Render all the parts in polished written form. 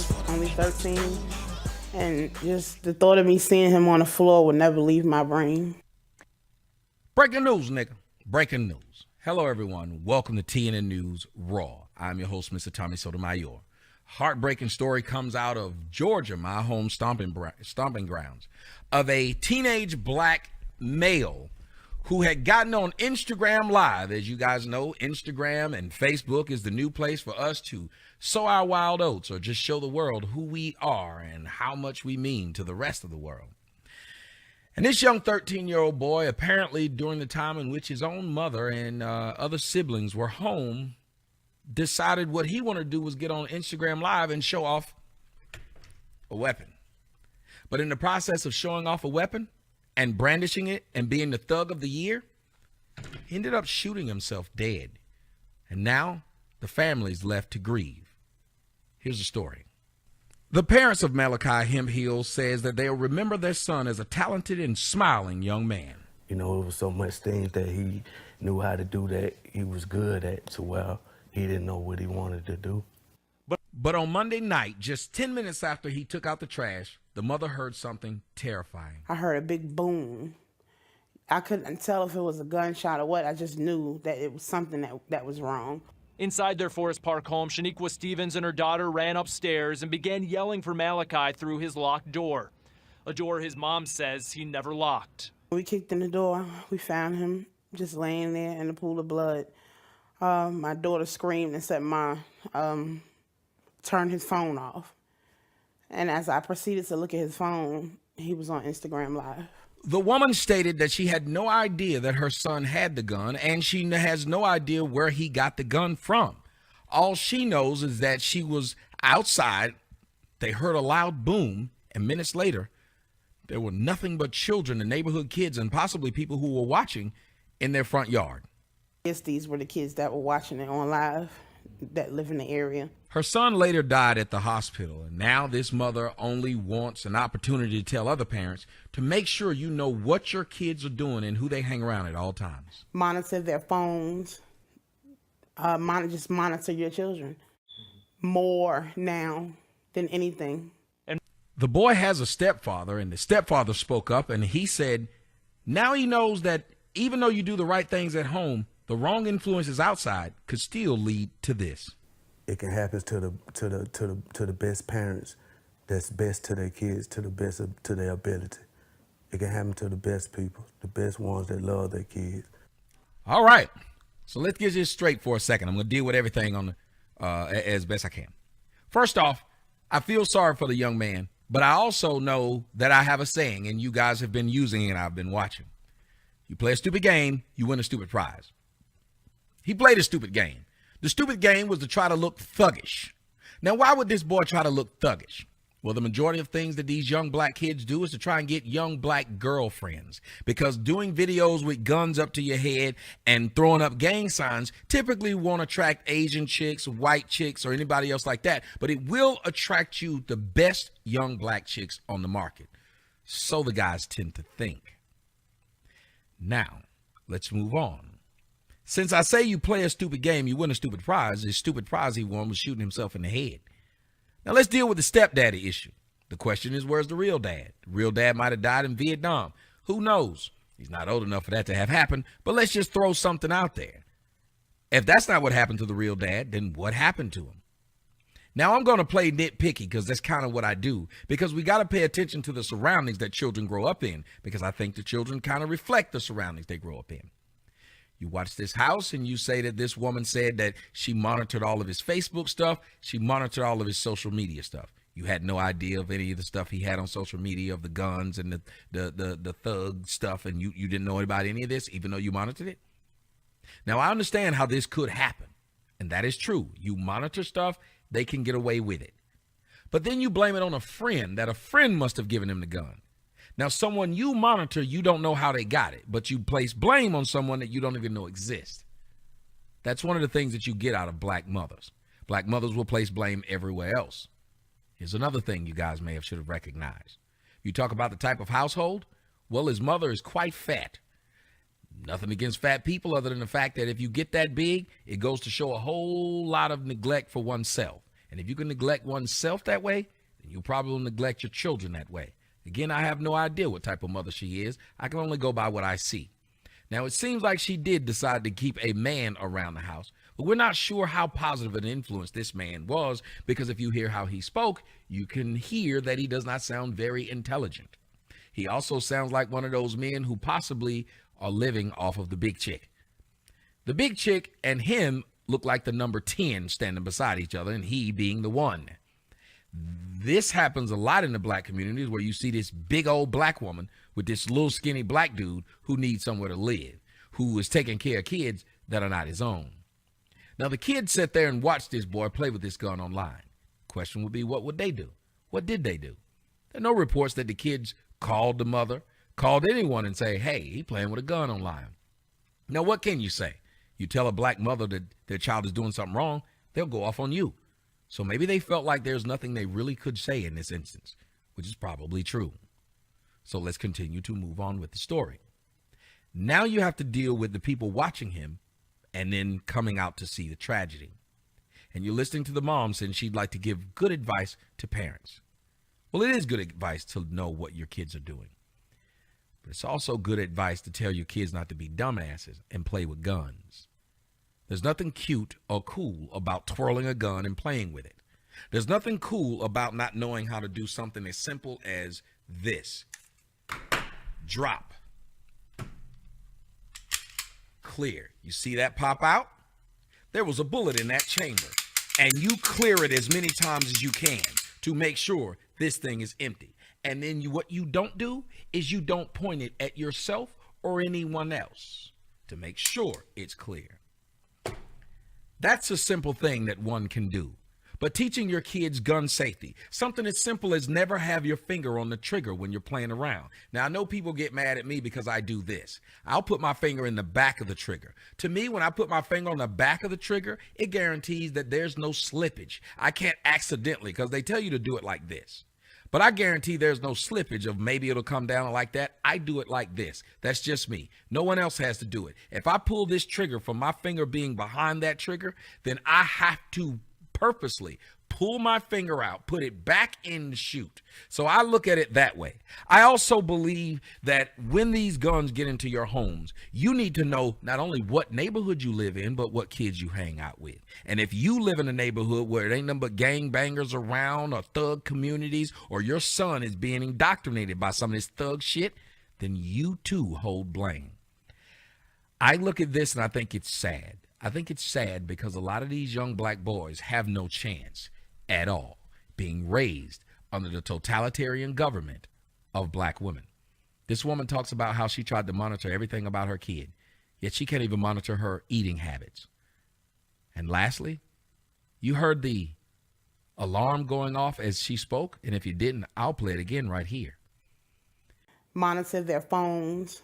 was only 13. And just the thought of me seeing him on the floor would never leave my brain. Breaking news, nigga. Breaking news. Hello, everyone. Welcome to TNN News Raw. I'm your host, Mr. Tommy Sotomayor. Heartbreaking story comes out of Georgia, my home stomping grounds, of a teenage black male who had gotten on Instagram Live. As you guys know, Instagram and Facebook is the new place for us to sow our wild oats or just show the world who we are and how much we mean to the rest of the world. And this young 13-year-old boy, apparently during the time in which his own mother and other siblings were home, decided what he wanted to do was get on Instagram Live and show off a weapon. But in the process of showing off a weapon and brandishing it and being the thug of the year, he ended up shooting himself dead. And now the family's left to grieve. Here's the story. The parents of Malachi Hemphill says that they'll remember their son as a talented and smiling young man. You know, it was so much things that he knew how to do that he was good at, so well, he didn't know what he wanted to do. But on Monday night, just 10 minutes after he took out the trash, the mother heard something terrifying. I heard a big boom. I couldn't tell if it was a gunshot or what. I just knew that it was something that was wrong. Inside their Forest Park home, Shaniqua Stevens and her daughter ran upstairs and began yelling for Malachi through his locked door, a door his mom says he never locked. We kicked in the door. We found him just laying there in a pool of blood. My daughter screamed and said, "Ma, turn his phone off." And as I proceeded to look at his phone, he was on Instagram Live. The woman stated that she had no idea that her son had the gun, and she has no idea where he got the gun from. All she knows is that she was outside. They heard a loud boom, and minutes later, there were nothing but children and neighborhood kids and possibly people who were watching in their front yard. Yes, these were the kids that were watching it on live that live in the area. Her son later died at the hospital, and now this mother only wants an opportunity to tell other parents to make sure you know what your kids are doing and who they hang around at all times. Monitor their phones. Just monitor your children more now than anything. The boy has a stepfather, and the stepfather spoke up, and he said now he knows that even though you do the right things at home, the wrong influences outside could still lead to this. It can happen to the best parents that's best to their kids, to the best to their ability. It can happen to the best people, the best ones that love their kids. All right, so let's get this straight for a second. I'm going to deal with everything on as best I can. First off, I feel sorry for the young man, but I also know that I have a saying, and you guys have been using it and I've been watching. You play a stupid game, you win a stupid prize. He played a stupid game. The stupid game was to try to look thuggish. Now, why would this boy try to look thuggish? Well, the majority of things that these young black kids do is to try and get young black girlfriends, because doing videos with guns up to your head and throwing up gang signs typically won't attract Asian chicks, white chicks, or anybody else like that, but it will attract you the best young black chicks on the market. So the guys tend to think. Now, let's move on. Since I say you play a stupid game, you win a stupid prize, the stupid prize he won was shooting himself in the head. Now let's deal with the stepdaddy issue. The question is, where's the real dad? The real dad might have died in Vietnam. Who knows? He's not old enough for that to have happened, but let's just throw something out there. If that's not what happened to the real dad, then what happened to him? Now I'm going to play nitpicky because that's kind of what I do, because we got to pay attention to the surroundings that children grow up in, because I think the children kind of reflect the surroundings they grow up in. You watch this house and you say that this woman said that she monitored all of his Facebook stuff. She monitored all of his social media stuff. You had no idea of any of the stuff he had on social media, of the guns and the thug stuff, and you didn't know about any of this, even though you monitored it. Now, I understand how this could happen, and that is true. You monitor stuff, they can get away with it. But then you blame it on a friend, that a friend must have given him the gun. Now, someone you monitor, you don't know how they got it, but you place blame on someone that you don't even know exists. That's one of the things that you get out of black mothers. Black mothers will place blame everywhere else. Here's another thing you guys may have should have recognized. You talk about the type of household. Well, his mother is quite fat. Nothing against fat people other than the fact that if you get that big, it goes to show a whole lot of neglect for oneself. And if you can neglect oneself that way, then you'll probably neglect your children that way. Again, I have no idea what type of mother she is. I can only go by what I see. Now, it seems like she did decide to keep a man around the house, but we're not sure how positive an influence this man was, because if you hear how he spoke, you can hear that he does not sound very intelligent. He also sounds like one of those men who possibly are living off of the big chick. The big chick and him look like the number 10 standing beside each other, and he being the one. This happens a lot in the black communities, where you see this big old black woman with this little skinny black dude who needs somewhere to live, who is taking care of kids that are not his own. Now, the kids sat there and watched this boy play with this gun online. Question would be, what would they do? What did they do? There are no reports that the kids called the mother, called anyone and say, hey, he playing with a gun online. Now, what can you say? You tell a black mother that their child is doing something wrong, they'll go off on you. So maybe they felt like there's nothing they really could say in this instance, which is probably true. So let's continue to move on with the story. Now you have to deal with the people watching him and then coming out to see the tragedy. And you're listening to the mom saying she'd like to give good advice to parents. Well, it is good advice to know what your kids are doing. But it's also good advice to tell your kids not to be dumbasses and play with guns. There's nothing cute or cool about twirling a gun and playing with it. There's nothing cool about not knowing how to do something as simple as this. Drop. Clear. You see that pop out? There was a bullet in that chamber, and you clear it as many times as you can to make sure this thing is empty. And then what you don't do is you don't point it at yourself or anyone else to make sure it's clear. That's a simple thing that one can do. But teaching your kids gun safety, something as simple as never have your finger on the trigger when you're playing around. Now, I know people get mad at me because I do this. I'll put my finger in the back of the trigger. To me, when I put my finger on the back of the trigger, it guarantees that there's no slippage. I can't accidentally, because they tell you to do it like this. But I guarantee there's no slippage of maybe it'll come down like that. I do it like this. That's just me. No one else has to do it. If I pull this trigger from my finger being behind that trigger, then I have to purposely pull my finger out, put it back in the chute. So I look at it that way. I also believe that when these guns get into your homes, you need to know not only what neighborhood you live in, but what kids you hang out with. And if you live in a neighborhood where it ain't nothing but gangbangers around or thug communities, or your son is being indoctrinated by some of this thug shit, then you too hold blame. I look at this and I think it's sad. I think it's sad because a lot of these young black boys have no chance at all being raised under the totalitarian government of black women. This woman talks about how she tried to monitor everything about her kid, yet she can't even monitor her eating habits. And lastly, you heard the alarm going off as she spoke, and if you didn't, I'll play it again right here. Monitor their phones.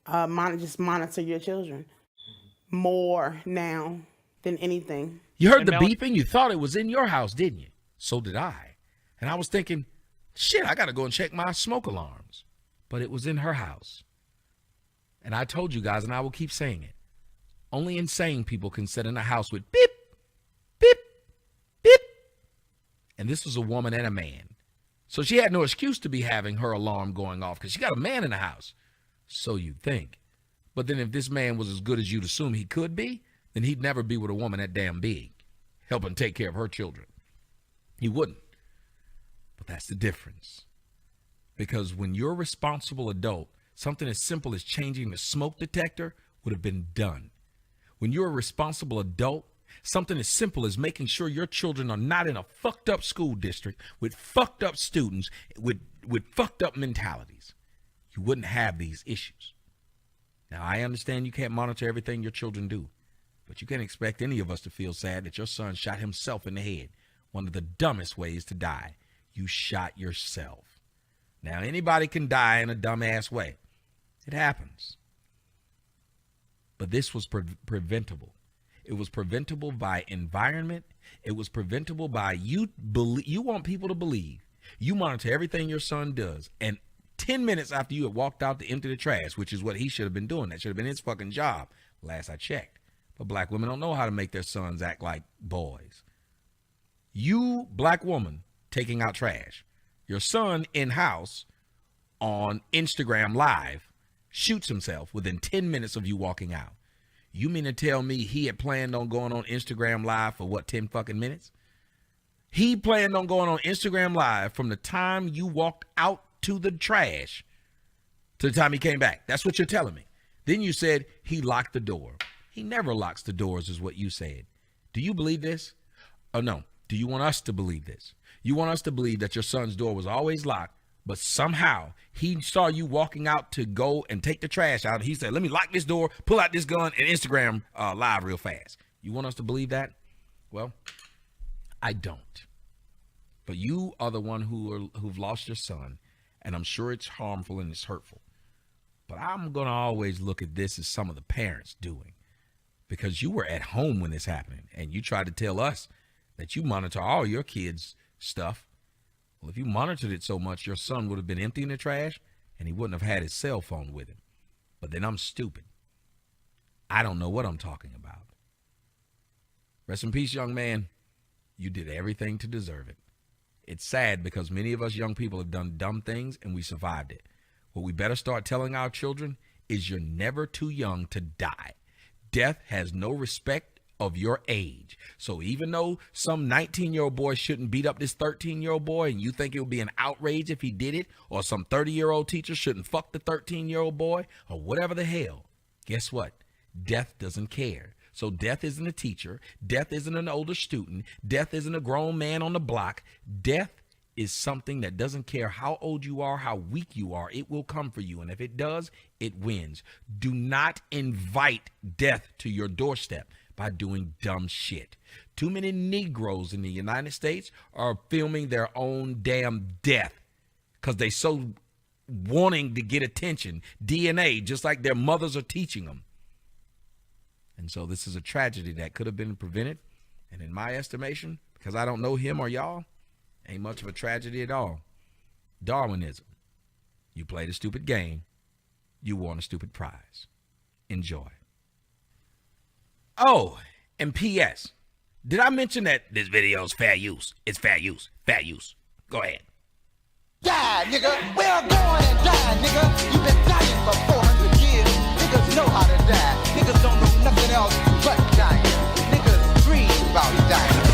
Just monitor your children more now than anything. You heard And the Mel- beeping? You thought it was in your house, didn't you? So did I. And I was thinking, shit, I got to go and check my smoke alarms. But it was in her house. And I told you guys, and I will keep saying it, only insane people can sit in a house with beep, beep, beep. And this was a woman and a man. So she had no excuse to be having her alarm going off because she got a man in the house. So you'd think. But then if this man was as good as you'd assume he could be, then he'd never be with a woman that damn big, helping take care of her children. He wouldn't. But that's the difference. Because when you're a responsible adult, something as simple as changing the smoke detector would have been done. When you're a responsible adult, something as simple as making sure your children are not in a fucked up school district with fucked up students with fucked up mentalities, you wouldn't have these issues. Now, I understand you can't monitor everything your children do, but you can't expect any of us to feel sad that your son shot himself in the head. One of the dumbest ways to die. You shot yourself. Now, anybody can die in a dumbass way. It happens. But this was preventable. It was preventable by environment. It was preventable by you want people to believe. You monitor everything your son does, and 10 minutes after you had walked out to empty the trash, which is what he should have been doing. That should have been his fucking job, last I checked. But black women don't know how to make their sons act like boys. You, black woman, taking out trash. Your son in-house on Instagram Live shoots himself within 10 minutes of you walking out. You mean to tell me he had planned on going on Instagram Live for what, 10 fucking minutes? He planned on going on Instagram Live from the time you walked out to the trash to the time he came back. That's what you're telling me. Then you said he locked the door. He never locks the doors is what you said. Do you believe this? Oh, no. Do you want us to believe this? You want us to believe that your son's door was always locked, but somehow he saw you walking out to go and take the trash out. He said, let me lock this door, pull out this gun, and Instagram Live real fast. You want us to believe that? Well, I don't. But you are the one who've lost your son, and I'm sure it's harmful and it's hurtful. But I'm going to always look at this as some of the parents doing, because you were at home when this happened, and you tried to tell us that you monitor all your kids' stuff. Well, if you monitored it so much, your son would have been emptying the trash, and he wouldn't have had his cell phone with him. But then I'm stupid. I don't know what I'm talking about. Rest in peace, young man. You did everything to deserve it. It's sad because many of us young people have done dumb things and we survived it. What we better start telling our children is you're never too young to die. Death has no respect of your age. So even though some 19-year-old boy shouldn't beat up this 13-year-old boy and you think it would be an outrage if he did it, or some 30-year-old teacher shouldn't fuck the 13-year-old boy, or whatever the hell, guess what? Death doesn't care. So death isn't a teacher. Death isn't an older student. Death isn't a grown man on the block. Death is something that doesn't care how old you are, how weak you are. It will come for you. And if it does, it wins. Do not invite death to your doorstep by doing dumb shit. Too many Negroes in the United States are filming their own damn death because they so wanting to get attention. DNA, just like their mothers are teaching them. And so this is a tragedy that could have been prevented. And in my estimation, because I don't know him or y'all, ain't much of a tragedy at all. Darwinism. You played a stupid game. You won a stupid prize. Enjoy. Oh, and P.S. Did I mention that this video is fair use? It's fair use. Fair use. Go ahead. Die, nigga. We're going and die, nigga. You've been dying for 400 years. Niggas know how to die. Niggas don't know nothing else but dying. Niggas dream about dying.